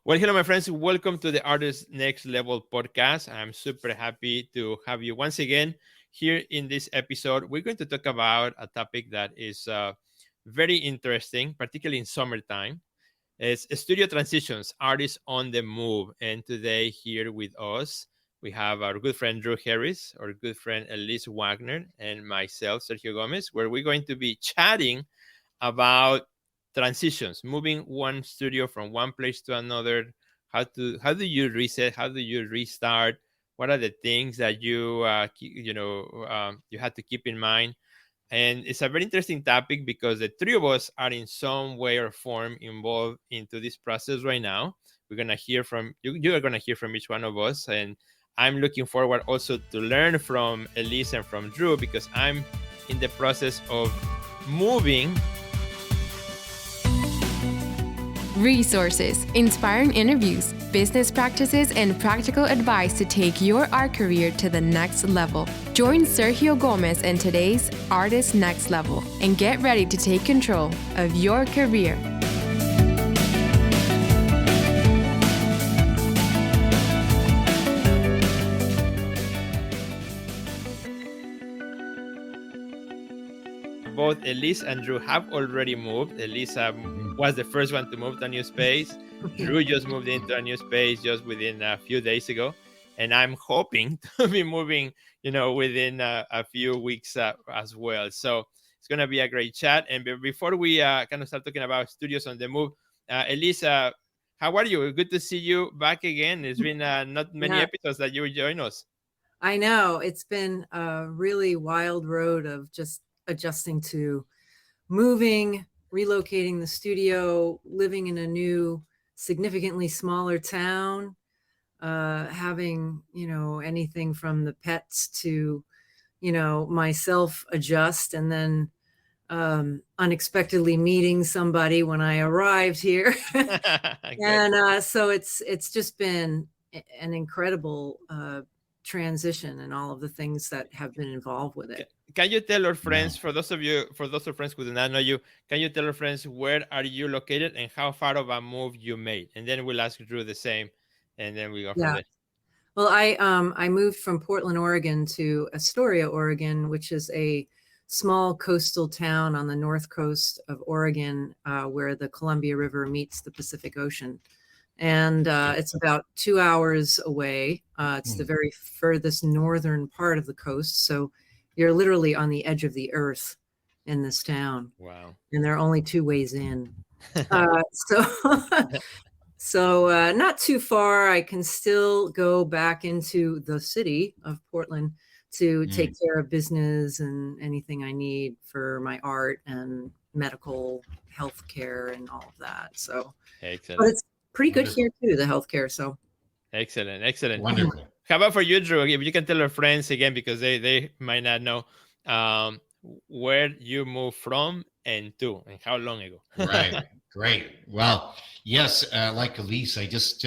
Well, hello, my friends. Welcome to the Artist Next Level podcast. I'm super happy to have you once again here in this episode. We're going to talk about a topic that is very interesting, particularly in summertime. It's studio transitions, artists on the move. And today, here with us, we have our good friend Drew Harris, our good friend Elise Wagner, and myself, Sergio Gomez, where we're going to be chatting about transitions, moving one studio from one place to another. How do you reset? How do you restart? What are the things that you had to keep in mind? And it's a very interesting topic because the three of us are in some way or form involved into this process right now. We're gonna hear from you. You are gonna hear from each one of us, and I'm looking forward also to learn from Elise and from Drew because I'm in the process of moving. Resources, inspiring interviews, business practices, and practical advice to take your art career to the next level. Join Sergio Gomez in today's Artist Next Level and get ready to take control of your career. Both Elise and Drew have already moved. Elise was the first one to move to a new space. Drew just moved into a new space just within a few days ago. And I'm hoping to be moving, within a few weeks as well. So it's going to be a great chat. And before we kind of start talking about studios on the move, Elise, how are you? Good to see you back again. It's been not many episodes that you join us. I know. It's been a really wild road of just adjusting to moving, relocating the studio, living in a new, significantly smaller town, having, anything from the pets to, myself adjust, and then unexpectedly meeting somebody when I arrived here. And so it's just been an incredible transition and all of the things that have been involved with it. Can you tell our friends, for those of our friends who do not know you, can you tell our friends where are you located and how far of a move you made? And then we'll ask Drew the same, and then we go from there. Well, I moved from Portland, Oregon to Astoria, Oregon, which is a small coastal town on the north coast of Oregon, where the Columbia River meets the Pacific Ocean. And it's about 2 hours away. It's the very furthest northern part of the coast. So you're literally on the edge of the earth in this town. Wow. And there are only two ways in. So not too far. I can still go back into the city of Portland to take care of business and anything I need for my art and medical health care and all of that. So excellent. But it's pretty good here too, the healthcare. So excellent. Wonderful. How about for you, Drew? If you can tell our friends again, because they might not know where you moved from and to, and how long ago. Right. Great. Well, yes, like Elise, I just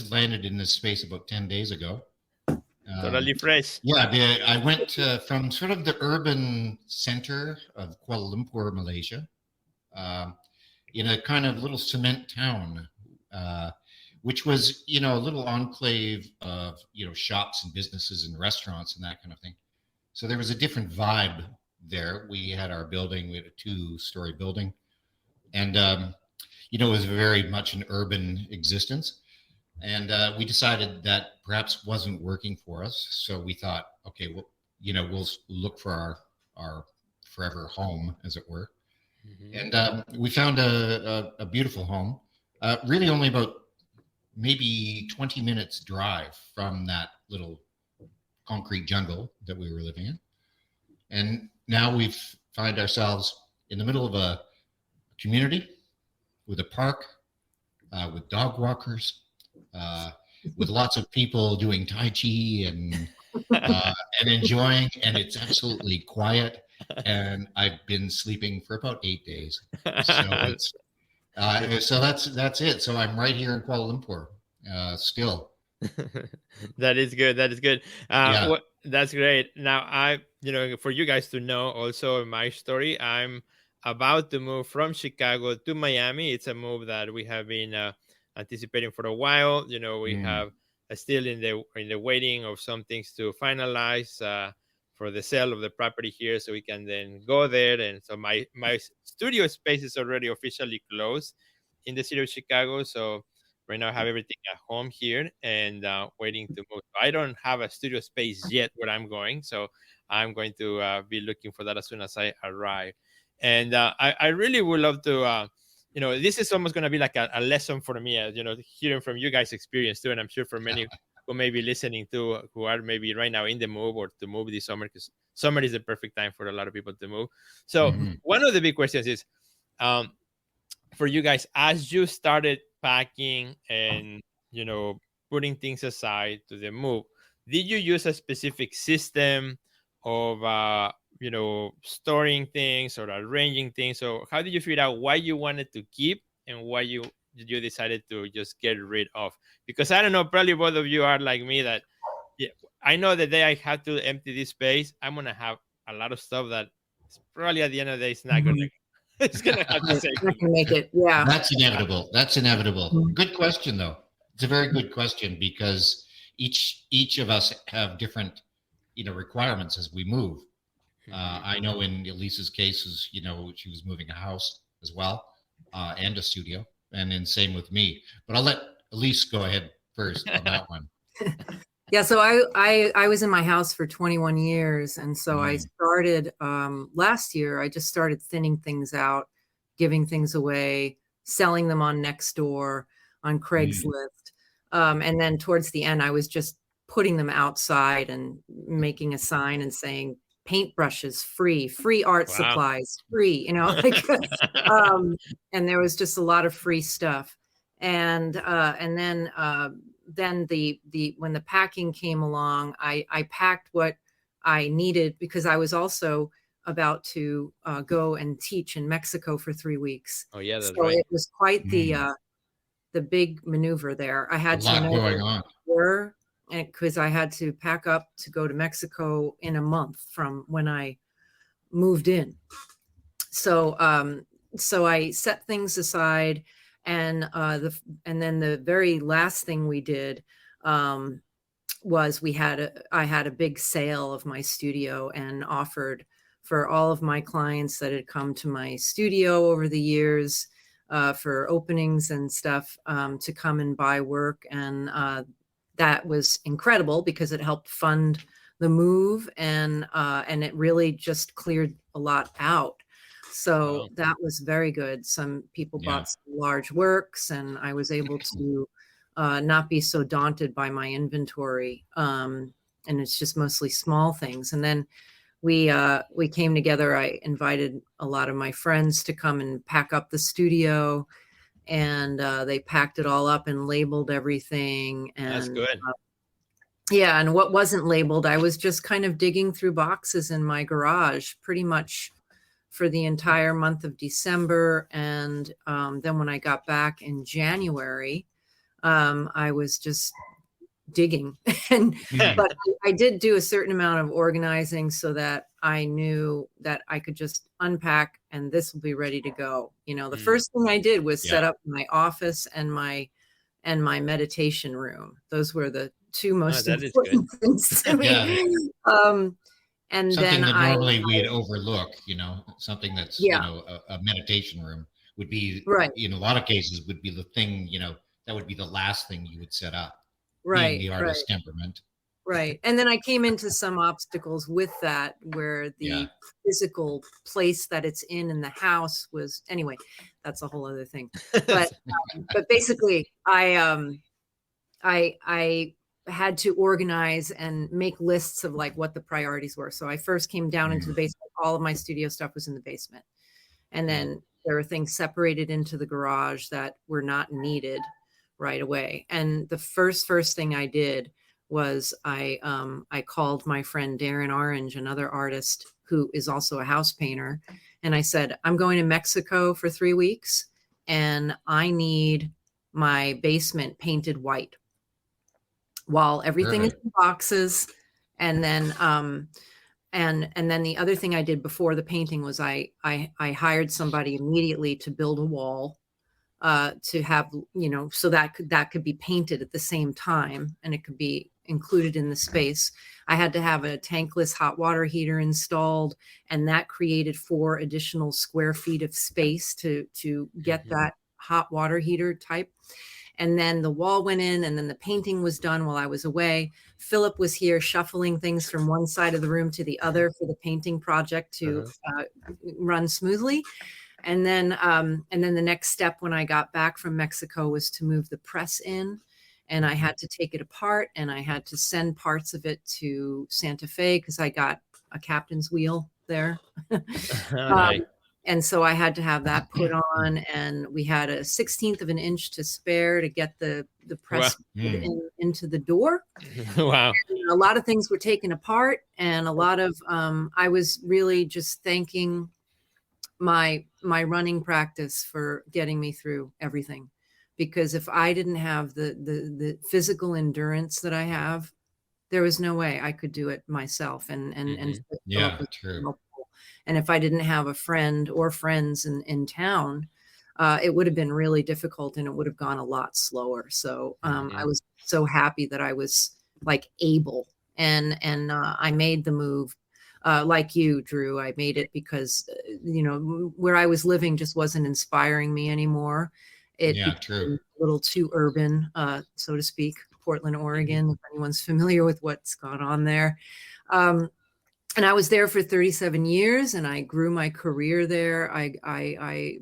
landed in this space about 10 days ago. Totally fresh. Yeah, I went from sort of the urban center of Kuala Lumpur, Malaysia, in a kind of little cement town, which was, a little enclave of, shops and businesses and restaurants and that kind of thing. So there was a different vibe there. We had our building, we had a 2-story building, and, it was very much an urban existence. And we decided that perhaps wasn't working for us. So we thought, okay, well, we'll look for our forever home, as it were. Mm-hmm. And we found a beautiful home, really only about maybe 20 minutes drive from that little concrete jungle that we were living in. And now we've find ourselves in the middle of a community with a park, with dog walkers, with lots of people doing Tai Chi and enjoying, and it's absolutely quiet. And I've been sleeping for about 8 days. So that's it. So I'm right here in Kuala Lumpur, still. That is good. That's great. Now, for you guys to know also my story, I'm about to move from Chicago to Miami. It's a move that we have been anticipating for a while. We have still in the waiting of some things to finalize for the sale of the property here, so we can then go there. And so my studio space is already officially closed in the city of Chicago. So right now I have everything at home here and waiting to move. I don't have a studio space yet where I'm going, so I'm going to be looking for that as soon as I arrive. And I really would love to, this is almost going to be like a lesson for me, hearing from you guys' experience too. And I'm sure for many who may be listening to, who are maybe right now in the move or to move this summer, because summer is the perfect time for a lot of people to move. So one of the big questions is, for you guys, as you started packing and, putting things aside to the move, did you use a specific system of, storing things or arranging things? So how did you figure out what you wanted to keep and what you decided to just get rid of? Because I don't know, probably both of you are like me, that I know the day I have to empty this space, I'm going to have a lot of stuff that probably at the end of the day, it's not going to, it's going to have to say, I can make it. Yeah. That's inevitable. That's inevitable. Good question, though. It's a very good question, because each of us have different, requirements as we move. I know in Elise's cases, she was moving a house as well, and a studio, and then same with me. But I'll let Elise go ahead first on that one. Yeah, so I was in my house for 21 years. And so I started last year, I just started thinning things out, giving things away, selling them on Nextdoor, on Craigslist. And then towards the end, I was just putting them outside and making a sign and saying, paintbrushes free art supplies free, and there was just a lot of free stuff. And then when the packing came along, I packed what I needed, because I was also about to go and teach in Mexico for 3 weeks. Oh yeah, that's so right. It was quite the big maneuver there. I had to know going on. Because I had to pack up to go to Mexico in a month from when I moved in. So I set things aside, and then the very last thing we did was I had a big sale of my studio, and offered for all of my clients that had come to my studio over the years for openings and stuff to come and buy work. And that was incredible, because it helped fund the move, and it really just cleared a lot out. So that was very good. Some people bought some large works, and I was able to not be so daunted by my inventory. And it's just mostly small things. And then we came together. I invited a lot of my friends to come and pack up the studio, and they packed it all up and labeled everything. And that's good. And what wasn't labeled, I was just kind of digging through boxes in my garage pretty much for the entire month of December. And then when I got back in January, I was just digging. But I did do a certain amount of organizing, so that I knew that I could just unpack and this will be ready to go. The first thing I did was set up my office and my meditation room. Those were the two most important things to me. And something then that normally we'd overlook, something that's a meditation room would be in a lot of cases would be the thing, that would be the last thing you would set up. Being the artist temperament. Right. And then I came into some obstacles with that, where the physical place that it's in the house was, anyway, that's a whole other thing. But basically I had to organize and make lists of like what the priorities were. So I first came down into the basement. All of my studio stuff was in the basement. And then there were things separated into the garage that were not needed right away. And the first thing I did was I called my friend Darren Orange, another artist who is also a house painter. And I said, I'm going to Mexico for 3 weeks, and I need my basement painted white while everything is in boxes. And then and then the other thing I did before the painting was I hired somebody immediately to build a wall, to have, so that could be painted at the same time, and it could be included in the space. I had to have a tankless hot water heater installed, and that created 4 additional square feet of space to get that hot water heater type. And then the wall went in, and then the painting was done while I was away. Philip was here shuffling things from one side of the room to the other for the painting project to run smoothly. And then the next step when I got back from Mexico was to move the press in, and I had to take it apart, and I had to send parts of it to Santa Fe because I got a captain's wheel there. Right. And so I had to have that put on, and we had a 1/16 of an inch to spare to get the press into the door. Wow. And a lot of things were taken apart, and a lot of I was really just thanking my running practice for getting me through everything, because if I didn't have the physical endurance that I have, there was no way I could do it myself. And Yeah, true. And if I didn't have a friend or friends in town, it would have been really difficult, and it would have gone a lot slower. So I was so happy that I was like able, and I made the move. Like you, Drew, I made it because, where I was living just wasn't inspiring me anymore. It became a little too urban, so to speak, Portland, Oregon, if anyone's familiar with what's gone on there. And I was there for 37 years, and I grew my career there.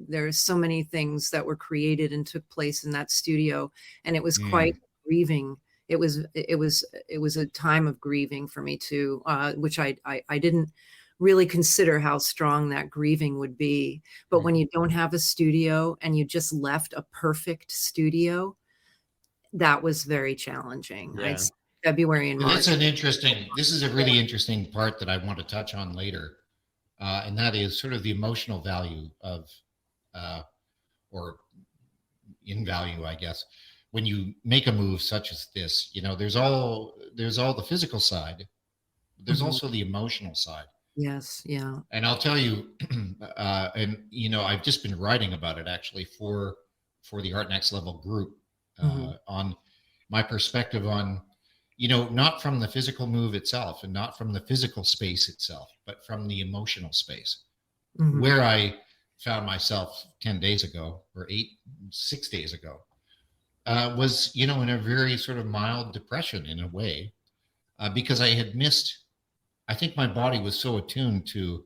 There's so many things that were created and took place in that studio, and it was quite grieving. It was a time of grieving for me too, which I didn't really consider how strong that grieving would be. But when you don't have a studio and you just left a perfect studio, that was very challenging. Yeah. February and March. This is a really interesting part that I want to touch on later. And that is sort of the emotional value of, or in value, I guess, when you make a move such as this. There's all the physical side, but there's also the emotional side. Yes. Yeah. And I'll tell you, and I've just been writing about it actually for the Art Next Level group, on my perspective on, not from the physical move itself and not from the physical space itself, but from the emotional space, where I found myself 10 days ago or 6 days ago, was, in a very sort of mild depression in a way, because I had missed, I think my body was so attuned to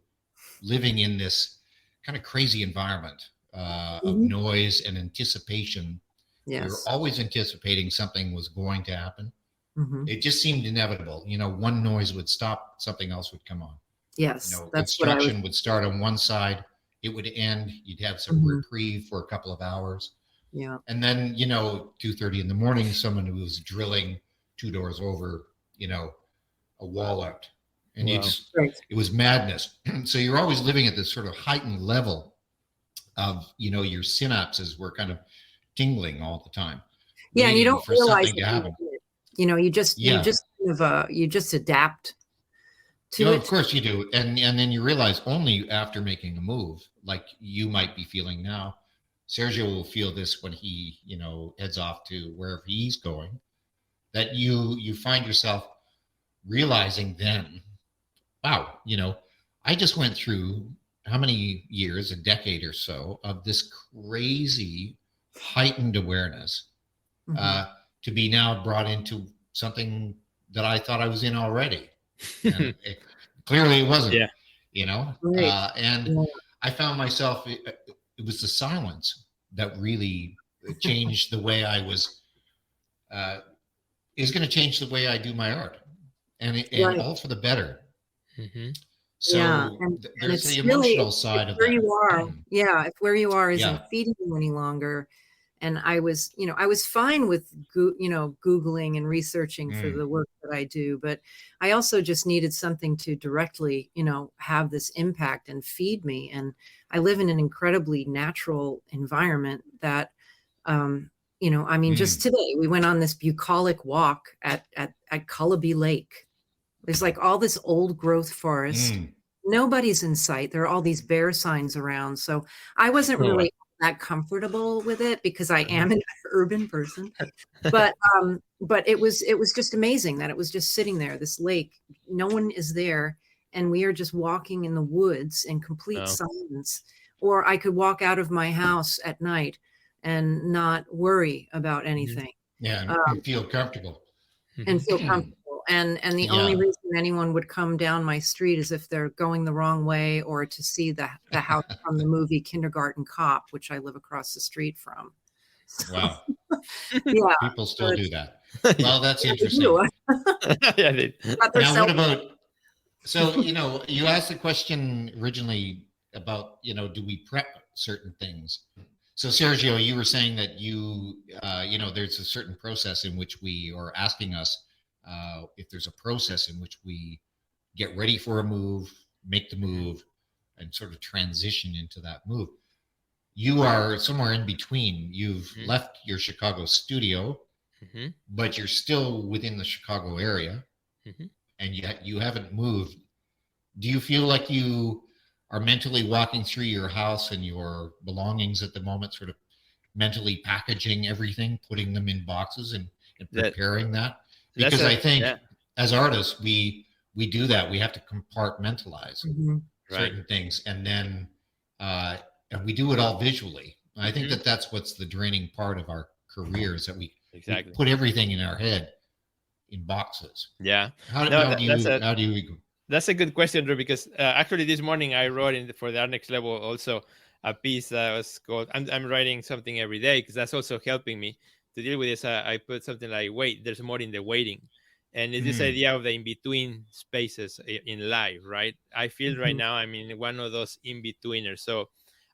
living in this kind of crazy environment of noise and anticipation. Yes. We were always anticipating something was going to happen. It just seemed inevitable. One noise would stop, something else would come on. Yes. That's construction would start on one side, it would end, you'd have some reprieve for a couple of hours. Yeah. And then, 2:30 in the morning, someone who was drilling 2 doors over, a wall out. And it was madness. So you're always living at this sort of heightened level of, your synapses were kind of tingling all the time. Yeah. And you don't realize something to happen. You just adapt to it. Of course you do. And then you realize only after making a move, like you might be feeling now. Sergio will feel this when he, heads off to wherever he's going, that you find yourself realizing then, wow, I just went through how many years, a decade or so, of this crazy heightened awareness, to be now brought into something that I thought I was in already. And clearly it wasn't, Right. I found myself, it was the silence that really changed the way I was, is going to change the way I do my art, and all for the better. So and there's it's the emotional really, side of where that. you are. Yeah. If where you are isn't feeding you any longer. And I was fine with, Googling and researching for the work that I do, but I also just needed something to directly, have this impact and feed me. And I live in an incredibly natural environment that, just today we went on this bucolic walk at Cullabee Lake. There's like all this old growth forest. Mm. Nobody's in sight. There are all these bear signs around. So I wasn't Oh, really that comfortable with it because I uh-huh. am an urban person. But it was just amazing that it was just sitting there, this lake. No one is there, and we are just walking in the woods in complete Oh. silence. Or I could walk out of my house at night and not worry about Mhm. anything. Yeah, Um, and feel comfortable. and Mhm. feel comfortable. And the only Yeah. reason anyone would come down my street is if they're going the wrong way or to see the house from the movie Kindergarten Cop, which I live across the street from. So Wow. yeah, People so still do it's that. Yeah. Well, that's yeah, they interesting. do. Yeah, they- Got their Now, what cell about, so, you asked the question originally about, do we prep certain things? So, Sergio, you were saying that there's a certain process in which we, or asking us if there's a process in which we get ready for a move, make the move, and sort of transition into that move. You are somewhere in between. You've Mhm. left your Chicago studio, Mhm. but you're still within the Chicago area, Mhm. and yet you haven't moved. Do you feel like you are mentally walking through your house and your belongings at the moment, sort of mentally packaging everything, putting them in boxes and That preparing that? that's Because a I think yeah, as artists, we do that. We have to compartmentalize Mhm. right. certain things, and then uh, and we do it all visually. I think Mhm. that that's what's the draining part of our careers, that we Exactly. put everything in our head in boxes. Yeah. How, No, how do that's you a how do you that's a good question, Drew, because actually this morning I wrote for the Art Next Level also a piece that was called I'm writing something every day because that's also helping me to deal with this. I put something like wait, there's more in the waiting. And it's this Mm, idea of the in-between spaces in life, right? I feel right Mhm. now I'm in one of those in-betweeners. So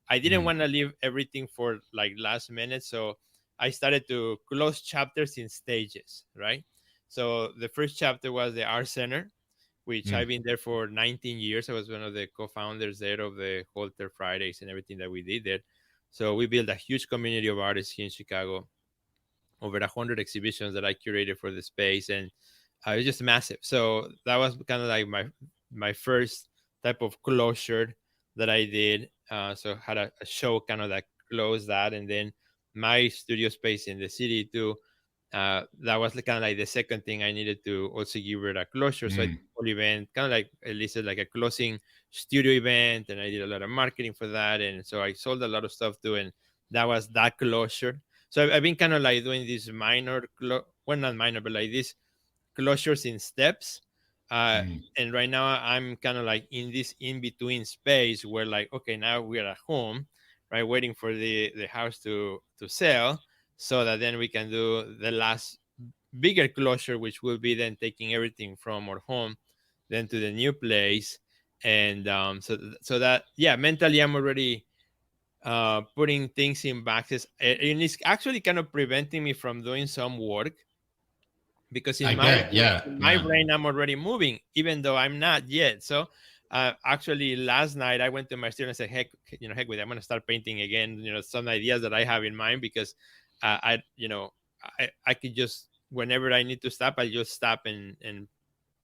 I didn't mm, want to leave everything for like last minute. So I started to close chapters in stages, right? So the first chapter was the art center, which mm, I've been there for 19 years. I was one of the co-founders there of the Holter Fridays and everything that we did there. So we built a huge community of artists here in Chicago, over 100 exhibitions that I curated for the space, and it was just massive. So that was kind of like my first type of closure that I did. So had a show kind of that closed that, and then my studio space in the city too, that was kind of like the second thing I needed to also give it a closure. So I did mm. a whole event, kind of like at least like a closing studio event, and I did a lot of marketing for that, and so I sold a lot of stuff too, and that was that closure. So I've been kind of like doing these well, not minor, but like these closures in steps. Uh, Mm. and right now I'm kind of like in this in between space where like, okay, now we're at home, right, waiting for the house to sell, so that then we can do the last bigger closure, which will be then taking everything from our home then to the new place. And so that, yeah, mentally I'm already putting things in boxes, and it's actually kind of preventing me from doing some work because I bet. Yeah. in my Yeah. brain I'm already moving even though I'm not yet. So actually last night I went to my student and said, heck with it, I'm going to start painting again, some ideas that I have in mind, because I could just, whenever I need to stop, I just stop and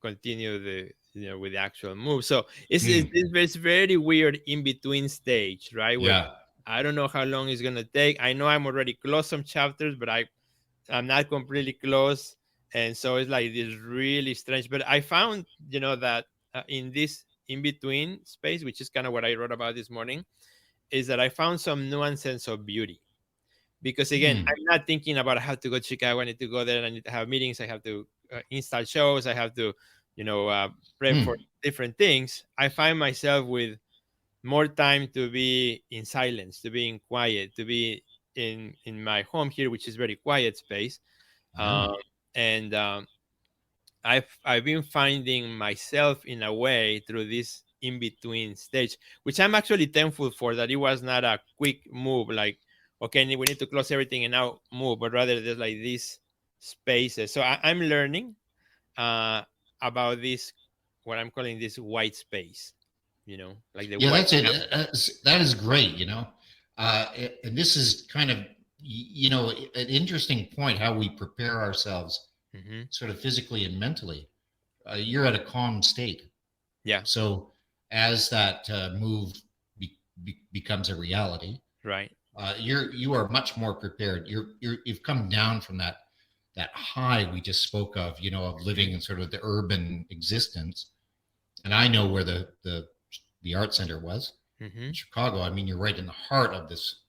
continue with the actual move. So Mm. it's very weird in between stage, right, where Yeah. I don't know how long it's gonna take. I know I'm already close some chapters, but I'm not completely close, and so it's like this really strange. But I found, that in this in between space, which is kind of what I wrote about this morning, is that I found some nuance sense of beauty. Because again, Mm. I'm not thinking about I have to go to Chicago, I need to go there, I need to have meetings, I have to install shows, I have to, prep for Mm. different things. I find myself with more time to be in silence, to be in quiet, to be in my home here, which is very quiet space. Ah. um, and I've been finding myself in a way through this in between stage, which I'm actually thankful for, that it was not a quick move like, okay, we need to close everything and now move, but rather there's like these spaces. So I'm learning uh, about this, what I'm calling this white space, like the Yeah, white that's it. canvas. That is great. And this is kind of an interesting point, how we prepare ourselves, Hmm. sort of physically and mentally, you're at a calm state. Yeah. So as that move becomes a reality, Right. you are much more prepared. You've come down from that high we just spoke of, of living in sort of the urban existence. And I know where the art center was Mm-hmm. in Chicago. I mean, you're right in the heart of this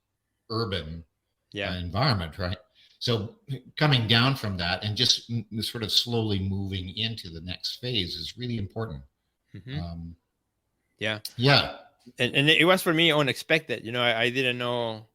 urban Yeah. environment, right? So coming down from that and just sort of slowly moving into the next phase is really important. Mm-hmm. Um, Yeah. yeah, And it was for me unexpected. I didn't know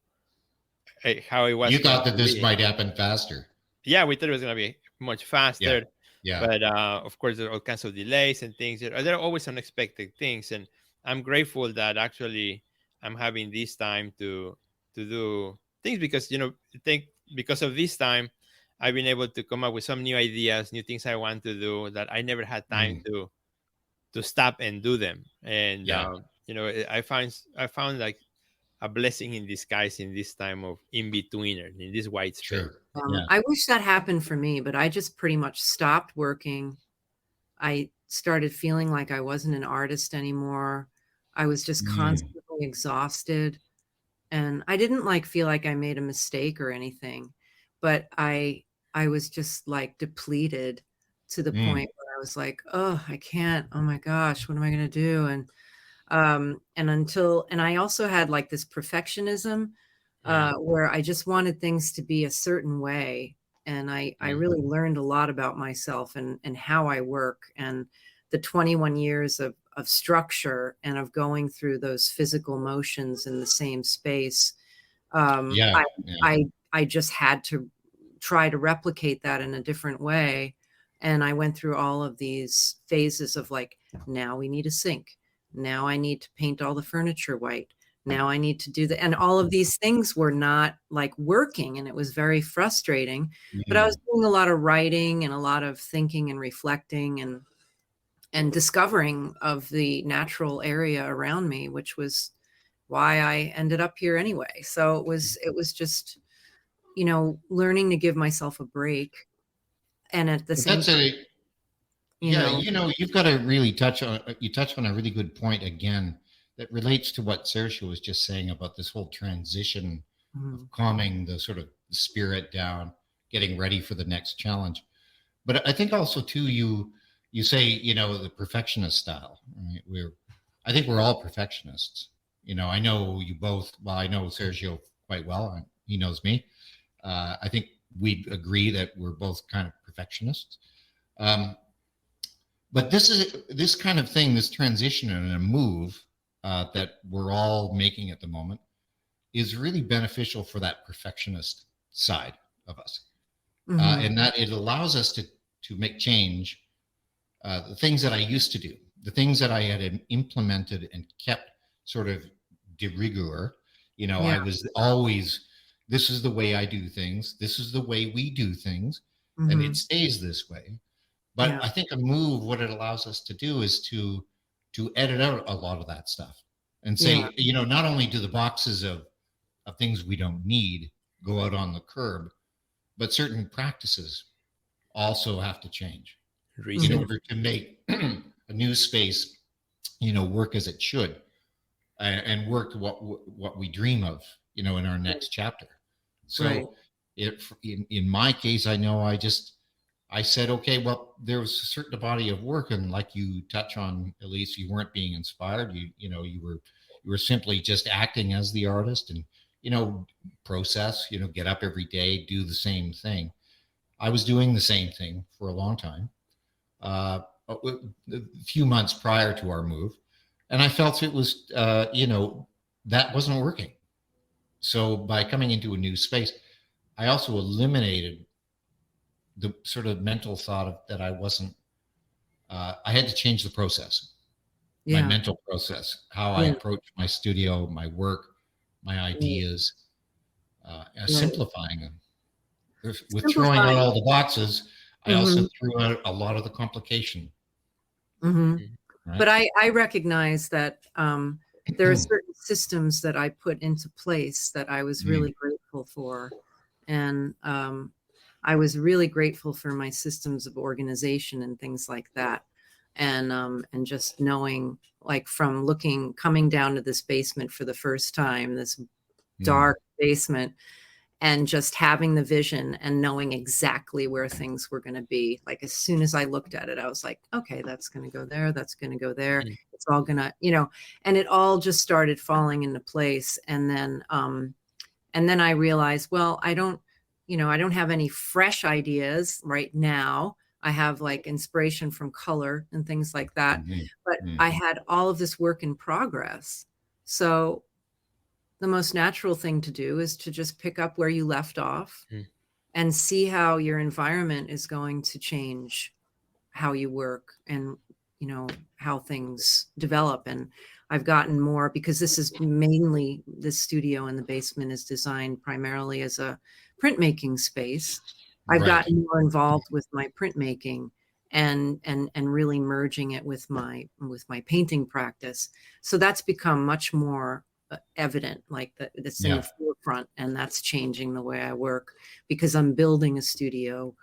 how it was you going thought that to this be. might happen faster. Yeah, we thought it was going to be much Yeah, faster, yeah. but of course there are all kinds of delays and things. There are always unexpected things, and I'm grateful that actually I'm having this time to do things, because I think because of this time I've been able to come up with some new ideas, new things I want to do that I never had time Mm, to stop and do them. And yeah, I found like a blessing in disguise in this time of in betweener, in this white space. sure. Yeah. I wish that happened for me, but I just pretty much stopped working. I started feeling like I wasn't an artist anymore. I was just Mm, constantly exhausted. And I didn't feel like I made a mistake or anything, but I was just depleted to the mm, point where I was like, oh, I can't. Oh my gosh, what am I going to do? And I also had this perfectionism Mm, where I just wanted things to be a certain way. And I mm, really learned a lot about myself and how I work, and the 21 years of structure and of going through those physical motions in the same space. Um, yeah, I, yeah. I just had to try to replicate that in a different way. And I went through all of these phases of now we need a sink. Now I need to paint all the furniture white. Now I need to do and all of these things were not working, and it was very frustrating. But I was Mm. doing a lot of writing and a lot of thinking and reflecting and discovering of the natural area around me, which was why I ended up here anyway. So it was just, learning to give myself a break. And at the But same that's time, you yeah, know, you've got to really touch on a really good point again that relates to what Sergio was just saying about this whole transition of mhm, calming the sort of spirit down, getting ready for the next challenge. But I think also too, you say, the perfectionist style, right? I think we're all perfectionists. I know you both. Well, I know Sergio quite well. He knows me. I think we agree that we're both kind of perfectionists. Um, but this kind of thing, this transition and a move that we're all making at the moment is really beneficial for that perfectionist side of us, mhm, and that it allows us to make change. The things that I used to do, the things that I had implemented and kept sort of de rigueur. yeah, I was always, this is the way I do things. This is the way we do things, and it mhm, stays this way. But yeah, I think a move, what it allows us to do is to edit out a lot of that stuff and yeah, say, not only do the boxes of things we don't need go out on the curb, but certain practices also have to change in mhm, reset. order to make a new space, work as it should, and work what we dream of, in our next chapter. right, So, in my case, I know I said, okay, well, there was a certain body of work, and like you touch on, Elise, you weren't being inspired. You were simply just acting as the artist, and process, get up every day, do the same thing. I was doing the same thing for a long time, a few months prior to our move, and I felt it was, that wasn't working. So by coming into a new space, I also eliminated the sort of mental thought of that I wasn't. I had to change the process, my yeah, mental process, how I yeah, approach my studio, my work, my right, ideas, right. simplifying them. With throwing out Simplifying. all the boxes, I also Mhm, threw out a lot of the complication. mhm. Mm, Right. But I recognize that there are certain systems that I put into place that I was Mm, really grateful for. And I was really grateful for my systems of organization and things like that. and just knowing, like, from coming down to this basement for the first time, this dark basement, and just having the vision and knowing exactly where things were going to be. Like, as soon as I looked at it, I was like, okay, that's going to go there. That's going to go there. It's all going to, and it all just started falling into place. And then I realized, well, I don't have any fresh ideas right now. I have like inspiration from color and things like that, but I had all of this work in progress. So the most natural thing to do is to just pick up where you left off and see how your environment is going to change how you work and, how things develop. And I've gotten more, because this studio in the basement is designed primarily as a printmaking space. I've gotten more involved with my printmaking and really merging it with my painting practice. So that's become much more evident, like that's in the forefront, and that's changing the way I work, because I'm building a studio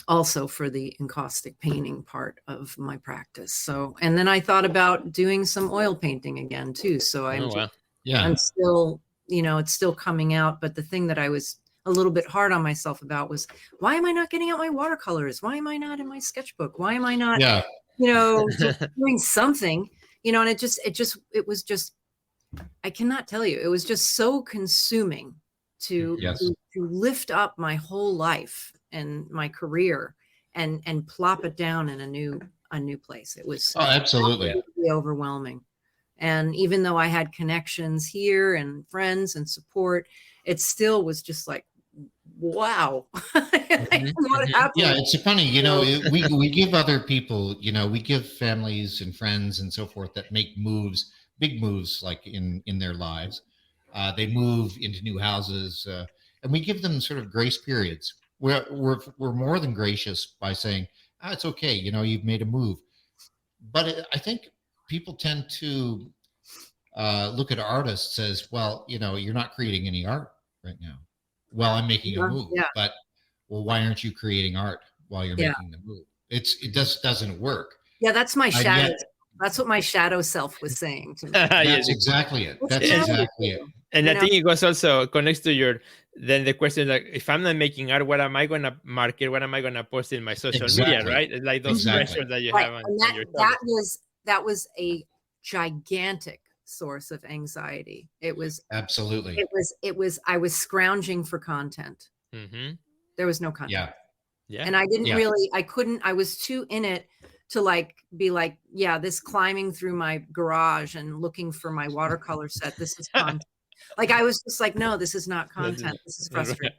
also for the encaustic painting part of my practice. So, and then I thought about doing some oil painting again too. So I'm still, it's still coming out. But the thing that I was a little bit hard on myself about was, why am I not getting out my watercolors? Why am I not in my sketchbook? Why am I not, just doing something? And it was just, I cannot tell you, it was just so consuming to lift up my whole life and my career and plop it down in a new place. It was absolutely overwhelming. And even though I had connections here and friends and support, it still was just like, wow. What happened? Yeah, it's funny, we give other people, we give families and friends and so forth that make moves, big moves, like in their lives. They move into new houses, and we give them sort of grace periods. We're more than gracious by saying, it's okay, you've made a move. But I think people tend to look at artists as, well, you're not creating any art right now. Well, I'm making a move, but why aren't you creating art while you're making the move? It just doesn't work. Yeah, that's my shadow. That's what my shadow self was saying to me. That's exactly it. That's exactly it. And I think it was also connects to then the question, like, if I'm not making art, what am I going to market? What am I going to post in my social media, right? It's like those pressures that you have on your that was a gigantic source of anxiety. It was absolutely. I was scrounging for content. There was no content. Yeah. And I didn't really, I was too in it to be like, this climbing through my garage and looking for my watercolor set. This is content. Like, I was just like, no, this is not content. This is frustrating.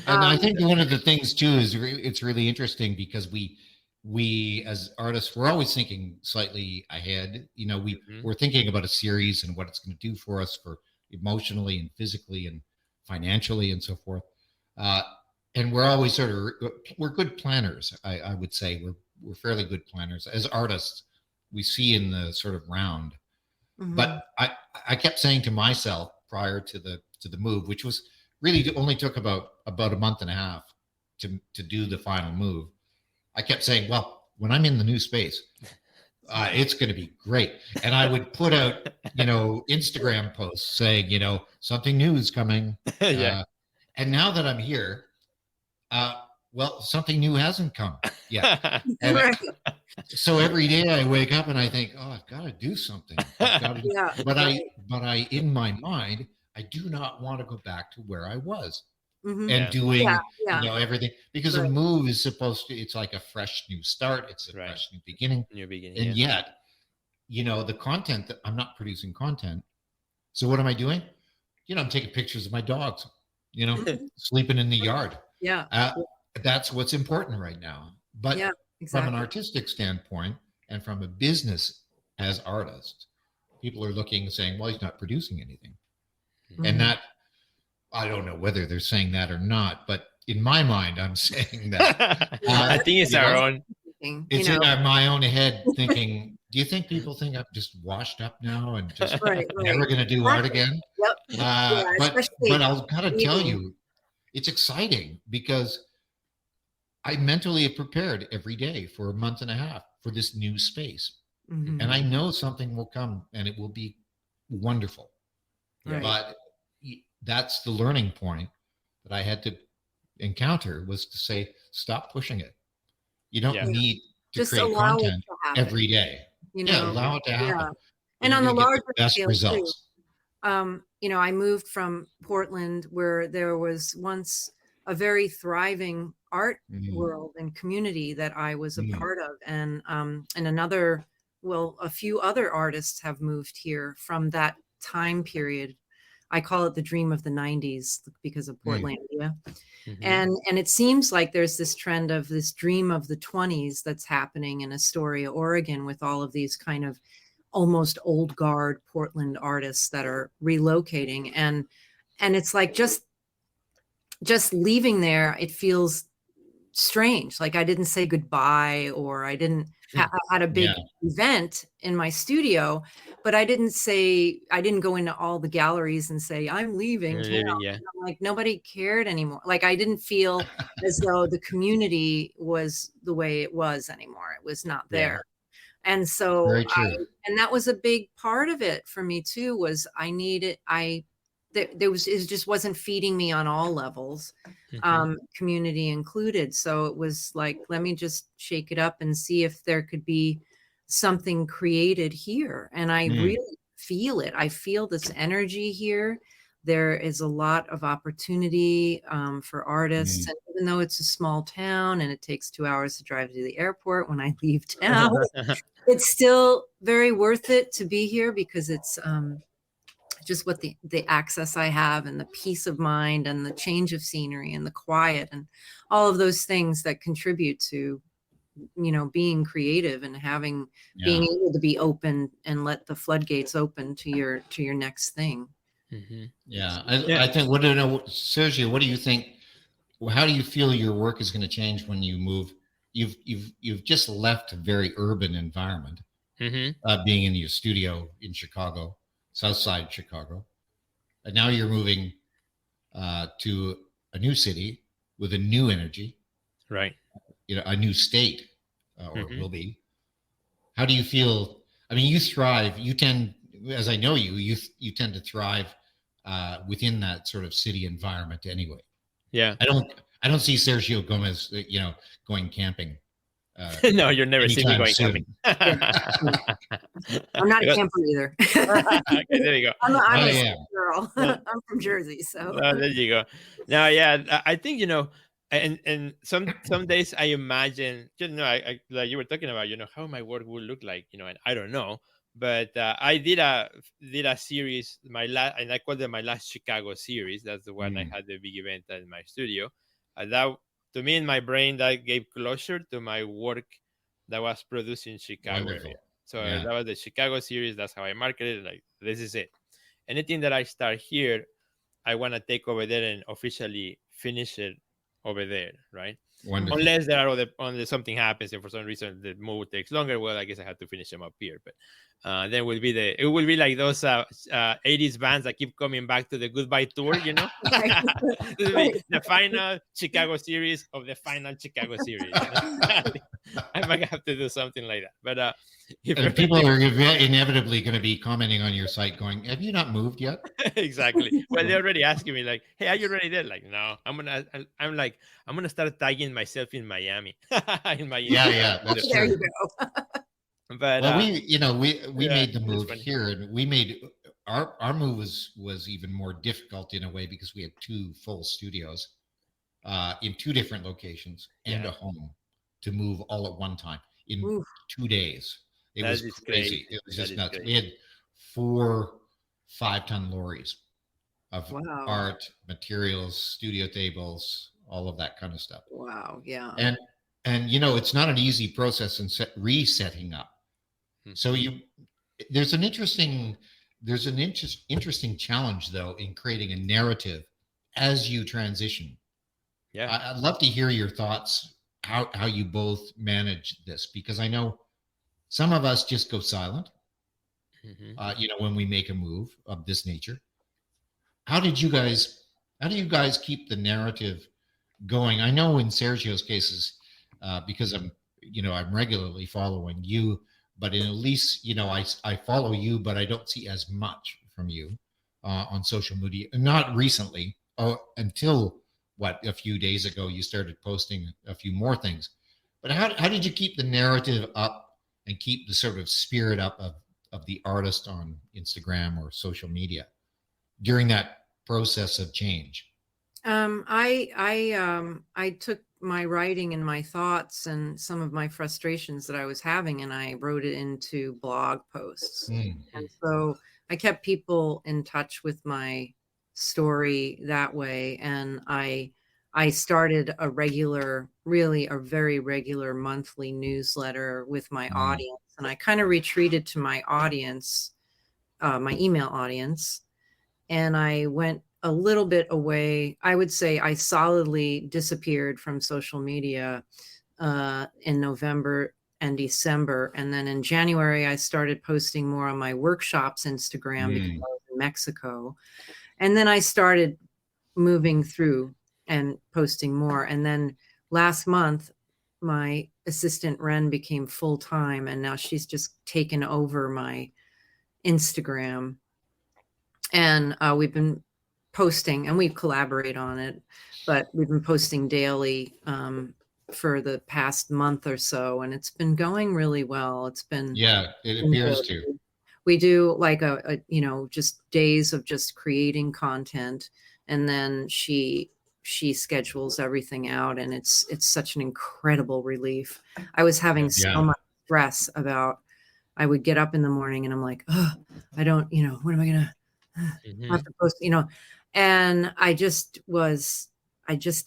And I think one of the things too is it's really interesting, because we as artists, we're always thinking slightly ahead. We're thinking about a series and what it's going to do for us, for emotionally and physically and financially and so forth. And we're always we're good planners. I would say we're fairly good planners as artists. We see in the sort of round, but I kept saying to myself prior to the move, which was really only took about a month and a half to do the final move. I kept saying, well, when I'm in the new space, it's going to be great. And I would put out, Instagram posts saying, something new is coming. And now that I'm here, well, something new hasn't come yet. So every day I wake up and I think, I've got to do something. But I, in my mind, I do not want to go back to where I was. And doing, everything, because a move is it's like a fresh new start. It's a fresh new beginning. And yet, the content that I'm not producing content. So what am I doing? I'm taking pictures of my dogs, sleeping in the yard. That's what's important right now. But from an artistic standpoint and from a business as artists, people are looking and saying, well, he's not producing anything. And that, I don't know whether they're saying that or not, but in my mind, I'm saying that. I think it's our own. It's in my own head thinking, do you think people think I'm just washed up now and just never going to do art again? But I'll gotta tell you, it's exciting, because I mentally prepared every day for a month and a half for this new space. Mhm. And I know something will come and it will be wonderful. Right. But that's the learning point that I had to encounter, was to say, stop pushing it. You don't Yeah. need to Just create allow it content to happen, every day. you Yeah, know? allow it to happen. Yeah. And You're on the going to get larger the best scale too, results. I moved from Portland, where there was once a very thriving art Mm, world and community that I was a mm, part of. And a few other artists have moved here from that time period. I call it the dream of the 90s because of mm, Portlandia. Hmm. And it seems like there's this trend of this dream of the 20s that's happening in Astoria, Oregon, with all of these kind of almost old guard Portland artists that are relocating. And it's like just leaving there, it feels strange. Like I didn't say goodbye, or I had a big yeah. event in my studio, but I didn't go into all the galleries and say, I'm leaving town. Yeah. I'm like, nobody cared anymore. Like I didn't feel as though the community was the way it was anymore. It was not Yeah. there. And so Very true. and that was a big part of it for me too, was I needed, there was, it just wasn't feeding me on all levels, Hmm. community included. So it was like, let me just shake it up and see if there could be something created here. And I Mm, really feel it. I feel this energy here. There is a lot of opportunity for artists. mm. And even though it's a small town and it takes 2 hours to drive to the airport when I leave town, it's still very worth it to be here, because it's just what the access I have, and the peace of mind, and the change of scenery, and the quiet, and all of those things that contribute to, being creative and being Yeah. able to be open and let the floodgates open to your next thing. Hmm. Yeah. Yeah. I think, what do you know, Sergio, what do you think? How do you feel your work is going to change when you move? You've just left a very urban environment, Hmm. being in your studio in Chicago, South Side Chicago, and now you're moving to a new city with a new energy, Right. a new state, or it Hmm. will be. How do you feel? I mean, you thrive. You tend, as I know you, you tend to thrive within that sort of city environment anyway. Yeah. I don't I don't see Sergio Gomez, going camping uh, No, you'll never see me anytime going camping. soon. Yeah, I'm not a Because- camper either. okay, there you go. I'm I a city am. girl. Uh, I'm from Jersey, so there you go. Now, yeah, I think and some days I imagine, I like you were talking about, how my work would look like, and I don't know, but I did a series, and I called it my last Chicago series. That's the one I Mm, had the big event at my studio. That, to me, in my brain, that gave closure to my work that was produced in Chicago area. wonderful. So Yeah. that was the Chicago series. That's how I marketed it. Like, this is it. Anything that I start here, I want to take over there and officially finish it over there, right? Wonderful. Unless there are unless something happens and for some reason the move takes longer, well, I guess I have to finish them up here. But then it will be like those 80s bands that keep coming back to the goodbye tour, right. This will be the final Chicago series of the final Chicago series. I might have to do something like that. But if And people are inevitably going to be commenting on your site going, have you not moved yet? exactly. Well, they're already asking me like, "Hey, are you ready there?" Like, no, I'm like, I'm gonna start tagging myself in Miami, in my Yeah, yeah, Instagram. that's There true. you go. But Well, we yeah, made the it's move funny. here, and we made our move was even more difficult in a way, because we had two full studios in two different locations and Yeah, a home to move all at one time in Oof, 2 days. It that was is great. crazy. It was That just is nuts. great. We had 4 5-ton lorries of wow. art, materials, studio tables, all of that kind of stuff. Wow. Yeah. And it's not an easy process in resetting up. So Mhm. there's an interesting interesting challenge though in creating a narrative as you transition. Yeah. I'd love to hear your thoughts, how you both manage this, because I know some of us just go silent. Mhm. When we make a move of this nature. How did you guys? How do you guys keep the narrative going? I know in Sergio's cases, because I'm regularly following you, but at least, I follow you, but I don't see as much from you on social media. Not recently, until a few days ago, you started posting a few more things. But how did you keep the narrative up and keep the sort of spirit up of the artist on Instagram or social media during that process of change? I took my writing and my thoughts and some of my frustrations that I was having, and I wrote it into blog posts. And so I kept people in touch with my story that way. And I started a very regular monthly newsletter with my audience. And I kind of retreated to my audience, my email audience, and I went a little bit away. I would say I solidly disappeared from social media in November and December. And then in January, I started posting more on my workshops Instagram because I was in Mexico. And then I started moving through and posting more. And then last month, my assistant Ren became full time, and now she's just taken over my Instagram. And we've been posting, and we collaborate on it, but we've been posting daily for the past month or so, and it's been going really well. It's been, it appears to. We do like just days of just creating content, and then she schedules everything out, and it's such an incredible relief. I was having so much stress about, I would get up in the morning and I'm like, oh, I don't, what am I gonna have to post, and I just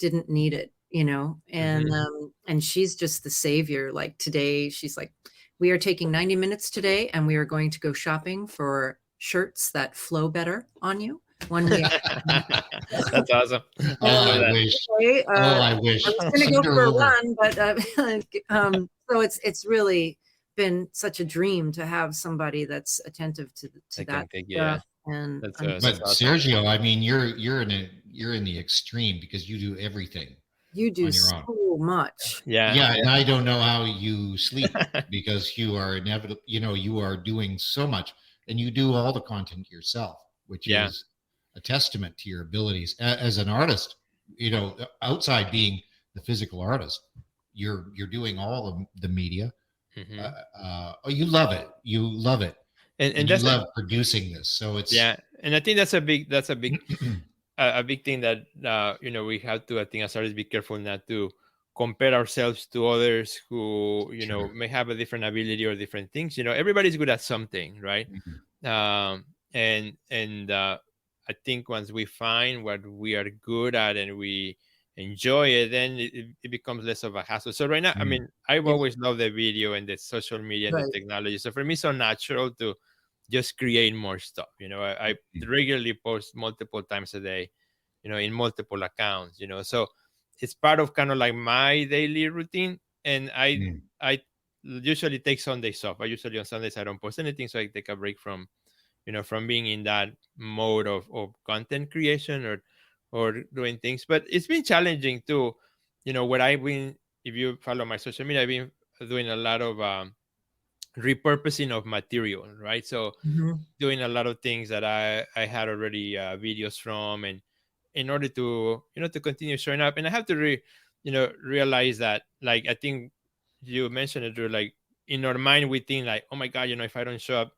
didn't need it, and she's just the savior. Like today, she's like, we are taking 90 minutes today, and we are going to go shopping for shirts that flow better on you. That's awesome. I wish. I wish. I was going to go for a run, but so it's really been such a dream to have somebody that's attentive to that stuff. And but Sergio, I mean, you're in the extreme because you do everything. You do so much. Yeah, and I don't know how you sleep because you are inevitably, you are doing so much, and you do all the content yourself, which is a testament to your abilities as an artist. Outside being the physical artist, you're doing all of the media. You love it. You love it. And you love producing this. So it's and I think that's a big a big thing that we have to, I think, as artists, be careful not to compare ourselves to others who may have a different ability or different things. Everybody's good at something, right? And I think once we find what we are good at and we enjoy it, then it becomes less of a hassle. So right now, I mean, I've always loved the video and the social media and the technology. So for me, it's so natural to just create more stuff. I regularly post multiple times a day, in multiple accounts, so it's part of kind of like my daily routine. And I usually take Sundays off. I usually on Sundays, I don't post anything. So I take a break from being in that mode of content creation or doing things. But it's been challenging too, what I've been, if you follow my social media, I've been doing a lot of repurposing of material, right? So doing a lot of things that I had already videos from, and in order to to continue showing up. And I have to realize that, like, I think you mentioned it, Drew, like in our mind we think like, oh my god, if I don't show up,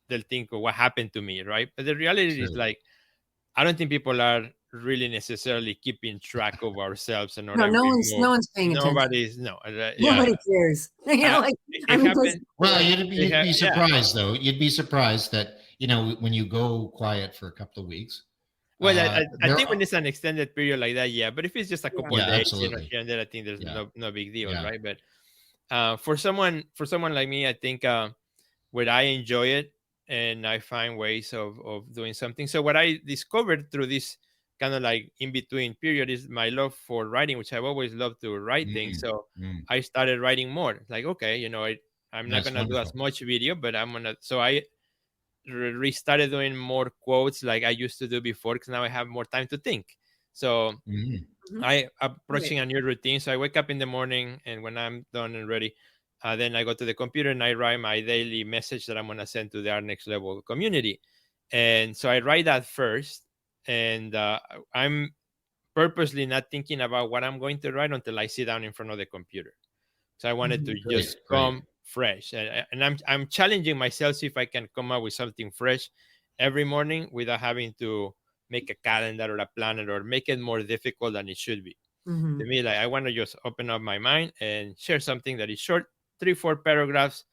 they'll think, oh, what happened to me, right? But the reality is, like, I don't think people are really necessarily keeping track of ourselves. And no one's paying attention. Nobody cares. Well, you'd be surprised though. You'd be surprised that when you go quiet for a couple of weeks. Well, I think when it's an extended period like that, but if it's just a couple of days, absolutely. Here and there, I think there's no big deal, right? But for someone like me, I think where I enjoy it and I find ways of doing something. So what I discovered through this kind of like in between period is my love for writing, which I've always loved to write things. So I started writing more. It's like, okay, I'm not gonna do as much video, but so I restarted doing more quotes like I used to do before, because now I have more time to think. So Mhm. I Right. approaching a new routine. So I wake up in the morning, and when I'm done and ready, then I go to the computer and I write my daily message that I'm gonna send to the Art Next Level community. And so I write that first, and I'm purposely not thinking about what I'm going to write until I sit down in front of the computer. So I wanted to Mhm. just Great, great. come fresh, and I'm challenging myself, see if I can come up with something fresh every morning without having to make a calendar or a planner or make it more difficult than it should be. To Mhm. me, like I want to just open up my mind and share something that is short, 3-4 paragraphs,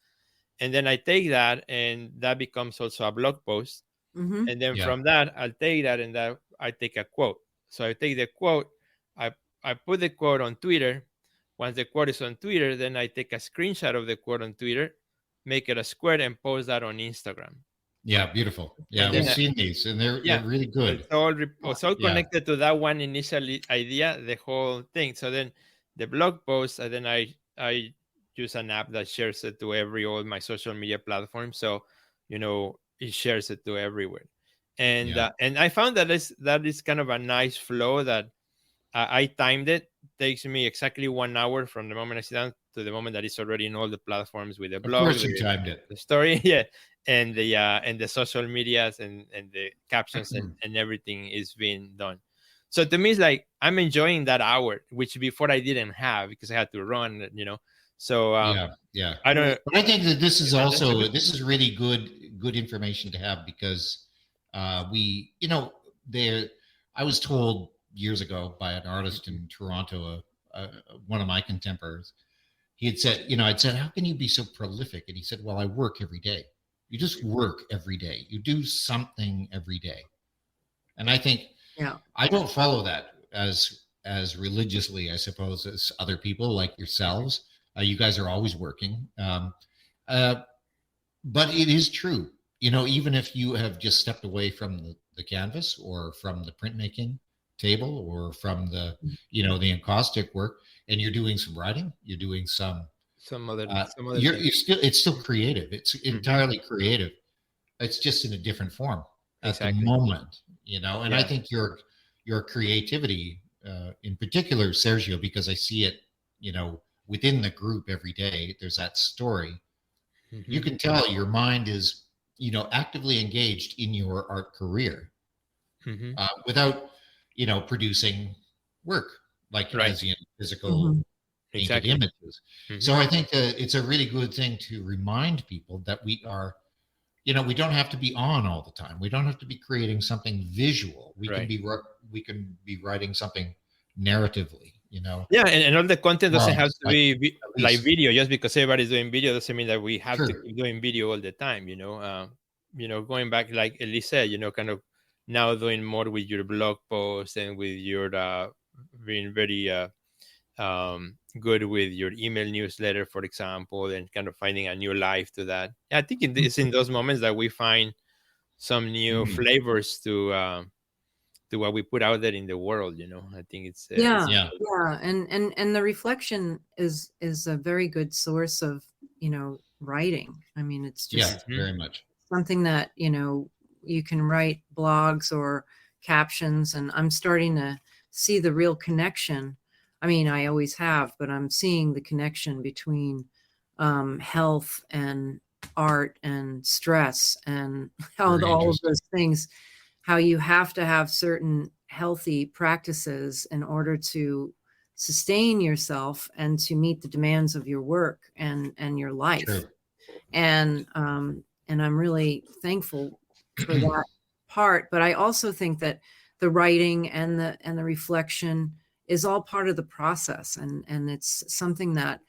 and then I take that and that becomes also a blog post. Mhm. And then Yeah, from that, I'll take that and that I take a quote. So I take the quote, I I put the quote on Twitter. Once the quote is on Twitter, then I take a screenshot of the quote on Twitter, make it a square, and post that on Instagram. yeah, beautiful. Yeah, And we've then Yeah. seen these, and they're yeah, really so good. it's all Yeah, connected to that one initial idea, the whole thing. So then the blog post, and then I use an app that shares it to every all my social media platforms. So it shares it to everywhere. yeah. And I found that is kind of a nice flow that I timed it. Takes me exactly 1 hour from the moment I sit down to the moment that it's already in all the platforms with the Of blog, course, you timed it. the story, yeah, and the social medias and the captions and everything is being done. So to me, it's like I'm enjoying that hour, which before I didn't have because I had to run, So Yeah, yeah. I Right. don't. But I think that this is And that's a also good this thing. is really good information to have because we there I was told years ago by an artist Mhm. in Toronto, one of my contemporaries. He had said, I'd said, how can you be so prolific? And he said, well, I work every day. You just work every day. You do something every day. And I think Yeah. I don't follow that as religiously, I suppose, as other people like yourselves. You guys are always working, uh, but it is true. Even if you have just stepped away from the canvas or from the printmaking table or from the encaustic work, and you're doing some writing, you're doing Some other you're, thing. you're still it's still creative. It's Hmm. entirely creative. It's just in a different form at the Exactly. moment. And I Yeah. think your creativity, in particular, Sergio, because I see it, within the group every day. There's that story. You Hmm. can tell your mind is, actively engaged in your art career Hmm. without, producing work like Right. as in physical Mhm. painted Exactly. images. Hmm. So I think that it's a really good thing to remind people that we don't have to be on all the time. We don't have to be creating something visual. Right. We can be writing something narratively, Yeah, and all the content for doesn't have us, to like be at like least. video. Just because everybody's doing video doesn't mean that we have to Sure. keep doing video all the time. Going back, like Elise said, kind of now doing more with your blog posts and with your being very good with your email newsletter, for example, and kind of finding a new life to that. Yeah, I think it's in those moments that we find some new Mhm. flavors to what we put out there in the world. I think it's Yeah. Yeah. Yeah. And the reflection is a very good source of, writing. I mean, it's Yeah. just Mhm. Very much. something that, you can write blogs or captions, and I'm starting to see the real connection. I mean, I always have, but I'm seeing the connection between health and art and stress and how Very all of interesting. those things, how you have to have certain healthy practices in order to sustain yourself and to meet the demands of your work and your life. True. And I'm really thankful for that part. But I also think that the writing and the reflection is all part of the process, and it's something that,